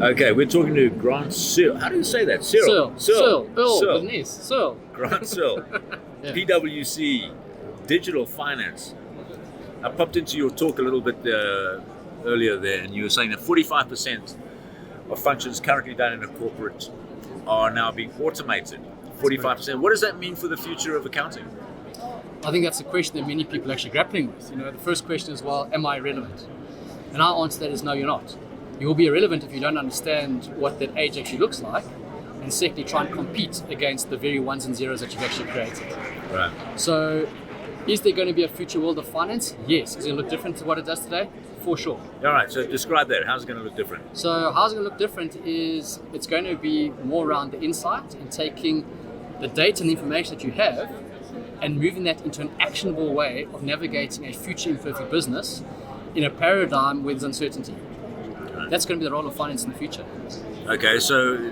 Okay, we're talking to Grant Searle. How do you say that? Searle. Searle. Earl with an S. Searle. Grant Searle. Yeah. PwC, digital finance. I popped into your talk a little bit earlier there, and you were saying that 45% of functions currently done in a corporate are now being automated. 45%. What does that mean for the future of accounting? I think that's a question that many people are actually grappling with. The first question is, well, am I relevant? And our answer to that is no, you're not. You will be irrelevant if you don't understand what that age actually looks like, and secondly, try and compete against the very ones and zeros that you've actually created. Right. So, is there going to be a future world of finance? Yes. Is it going to look different to what it does today? For sure. All right, so describe that. How's it going to look different? So, how's it going to look different is it's going to be more around the insight and taking the data and the information that you have and moving that into an actionable way of navigating a future imperfect business in a paradigm where there's uncertainty. Right. That's going to be the role of finance in the future. Okay, so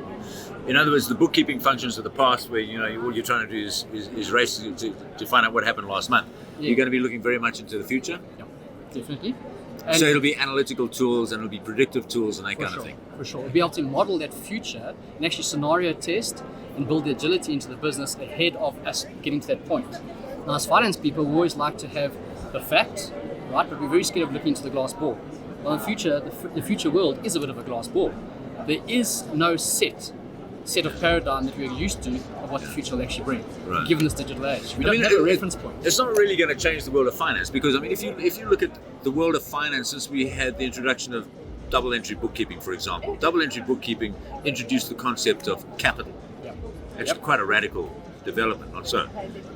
in other words, the bookkeeping functions of the past, where all you're trying to do is race to find out what happened last month. Yeah. You're going to be looking very much into the future. Yeah, definitely. And so it'll be analytical tools and it'll be predictive tools and that kind of thing. For sure, we'll be able to model that future and actually scenario test and build the agility into the business ahead of us getting to that point. Now, as finance people, we always like to have the facts, right? But we're very scared of looking into the glass ball. Well, in the future, the future world is a bit of a glass ball. There is no set of paradigm that we're used to of what the future will actually bring, right, given this digital age. We don't have a reference point. It's not really going to change the world of finance because, if you look at the world of finance since we had the introduction of double entry bookkeeping, for example, double entry bookkeeping introduced the concept of capital. Actually, quite a radical development, not so.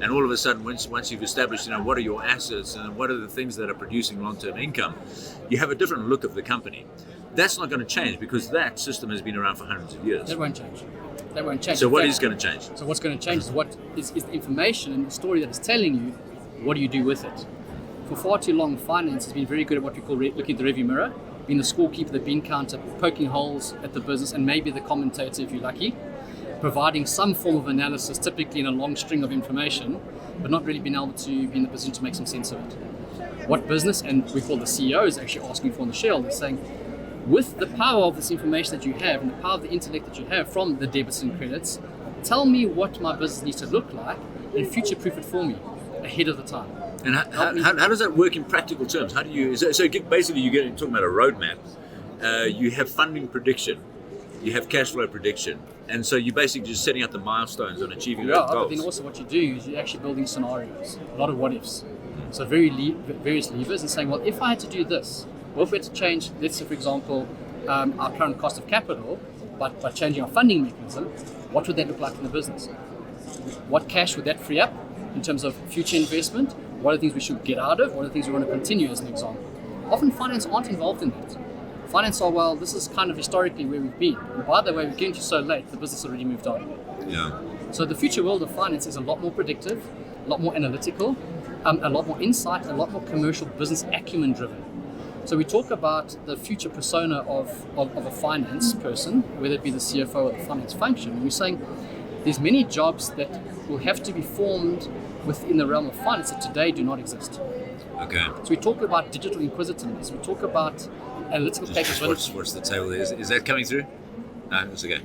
And all of a sudden, once you've established, what are your assets and what are the things that are producing long-term income, you have a different look of the company. That's not going to change because that system has been around for hundreds of years. That won't change. So what is going to change? So what's going to change is what is the information and the story that is telling you, what do you do with it? For far too long, finance has been very good at what we call looking at the rearview mirror, being the scorekeeper, the bean counter, poking holes at the business, and maybe the commentator if you're lucky, providing some form of analysis, typically in a long string of information, but not really being able to be in the position to make some sense of it. What business, and we call the CEO, is actually asking for in the Searle, is saying, with the power of this information that you have and the power of the intellect that you have from the debits and credits, tell me what my business needs to look like and future-proof it for me ahead of the time. And how does that work in practical terms? How do you? So basically, you're talking about a roadmap. You have funding prediction, you have cash flow prediction, and so you're basically just setting up the milestones on achieving those goals. But then also what you do is you're actually building scenarios, a lot of what-ifs. So various levers and saying, well, if I had to do this, well, if we had to change, let's say, for example, our current cost of capital, but by changing our funding mechanism, what would that look like in the business? What cash would that free up in terms of future investment? What are the things we should get out of? What are the things we want to continue, as an example? Often finance aren't involved in that. Finance are, well, this is kind of historically where we've been. And by the way, we're getting to so late, the business already moved on. Yeah. So the future world of finance is a lot more predictive, a lot more analytical, a lot more insight, a lot more commercial business acumen driven. So we talk about the future persona of a finance person, whether it be the CFO or the finance function. And we're saying there's many jobs that will have to be formed within the realm of finance that today do not exist. Okay. So we talk about digital inquisitiveness. We talk about analytical capability. What's the table there? Is that coming through? No, it's okay.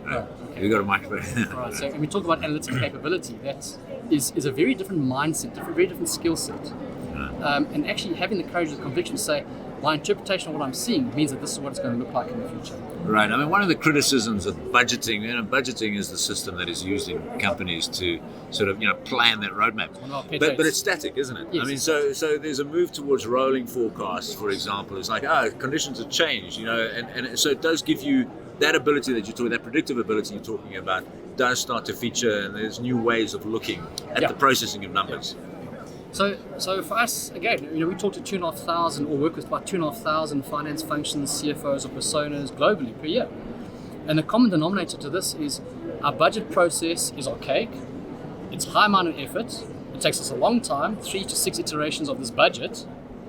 Right. Oh, okay. We've got a microphone. All right. So and we talk about analytical capability. That is a very different mindset, very different skill set. And actually having the courage and the conviction to say, my interpretation of what I'm seeing means that this is what it's going to look like in the future. Right. I mean, one of the criticisms of budgeting, budgeting is the system that is used in companies to sort of, plan that roadmap. But it's static, isn't it? Yes. I mean, so there's a move towards rolling forecasts, for example. It's like, conditions have changed, and so it does give you that ability that you're talking, that predictive ability you're talking about, does start to feature, and there's new ways of looking at the processing of numbers. Yeah. So for us, again, we talk to 2,500 or work with about 2,500 finance functions, CFOs or personas globally per year. And the common denominator to this is our budget process is archaic, it's high amount of effort, it takes us a long time, 3 to 6 iterations of this budget,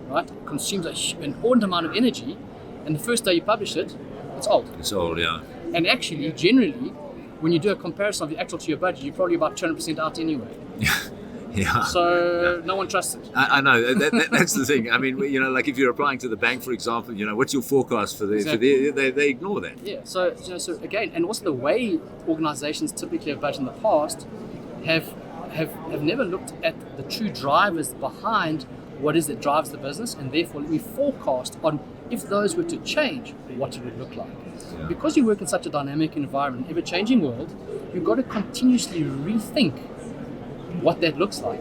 right? It consumes an inordinate amount of energy, and the first day you publish it, it's old. It's old, yeah. And actually, generally, when you do a comparison of the actual to your budget, you're probably about 200% out anyway. Yeah. So no one trusts it. I know that's the thing. I mean, like if you're applying to the bank, for example, what's your forecast for the? Exactly. They ignore that. Yeah. So again, and also the way organisations typically have budgeted in the past have never looked at the true drivers behind what is that drives the business, and therefore let me forecast on if those were to change, what it would look like. Yeah. Because you work in such a dynamic environment, ever-changing world, you've got to continuously rethink what that looks like.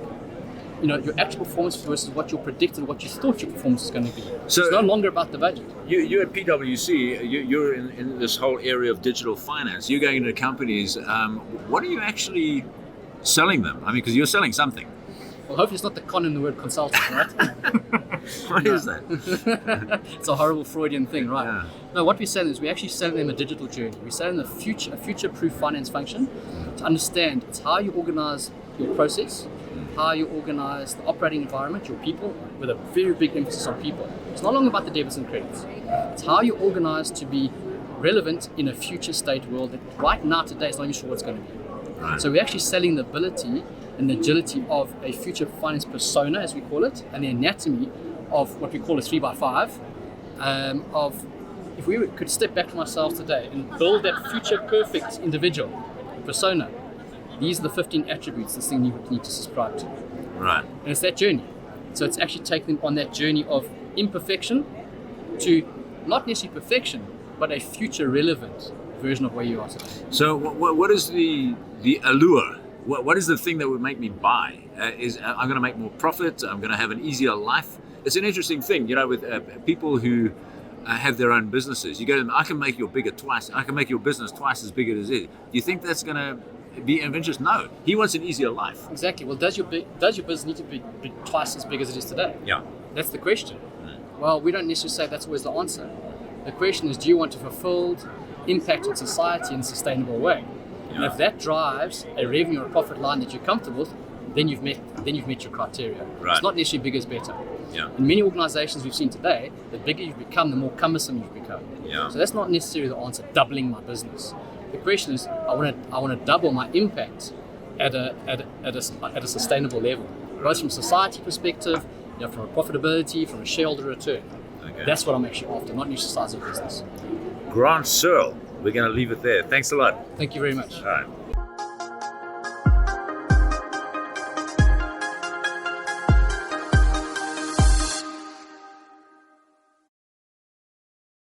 Your actual performance versus what you predicted, what you thought your performance was going to be. So it's no longer about the budget. You at PwC, you're in this whole area of digital finance. You're going into companies. What are you actually selling them? I mean, because you're selling something. Well, hopefully it's not the con in the word consultant, right? What is that? It's a horrible Freudian thing, right? Yeah. No, what we're selling is we're actually selling them a digital journey. We're selling them a future-proof finance function to understand it's how you organize your process, how you organize the operating environment, your people, with a very big emphasis on people. It's no longer about the debits and credits. It's how you organize to be relevant in a future state world that right now, today, is not even sure what's going to be. Right. So we're actually selling the ability and the agility of a future finance persona, as we call it, and the anatomy of what we call a 3x5, of if we could step back from ourselves today and build that future perfect individual persona, these are the 15 attributes this thing would need to subscribe to. Right. And it's that journey. So it's actually taking them on that journey of imperfection to not necessarily perfection, but a future relevant version of where you are today. So what is the allure? What is the thing that would make me buy? I'm going to make more profit. I'm going to have an easier life. It's an interesting thing, with people who have their own businesses. You go to them, I can make your business twice as big as it is. Do you think that's going to be of interest? No. He wants an easier life. Exactly. Well, does your business need to be twice as big as it is today? Yeah. That's the question. Well, we don't necessarily say that's always the answer. The question is, do you want a fulfilled impact on society in a sustainable way? And if that drives a revenue or a profit line that you're comfortable with, then you've met your criteria. Right. It's not necessarily bigger is better. Yeah. In many organizations we've seen today, the bigger you've become, the more cumbersome you've become. Yeah. So that's not necessarily the answer, doubling my business. The question is, I want to double my impact at a sustainable level, both from a society perspective, from a profitability, from a shareholder return. Okay. That's what I'm actually after, not new size of business. Grant Searle, we're going to leave it there. Thanks a lot. Thank you very much. All right.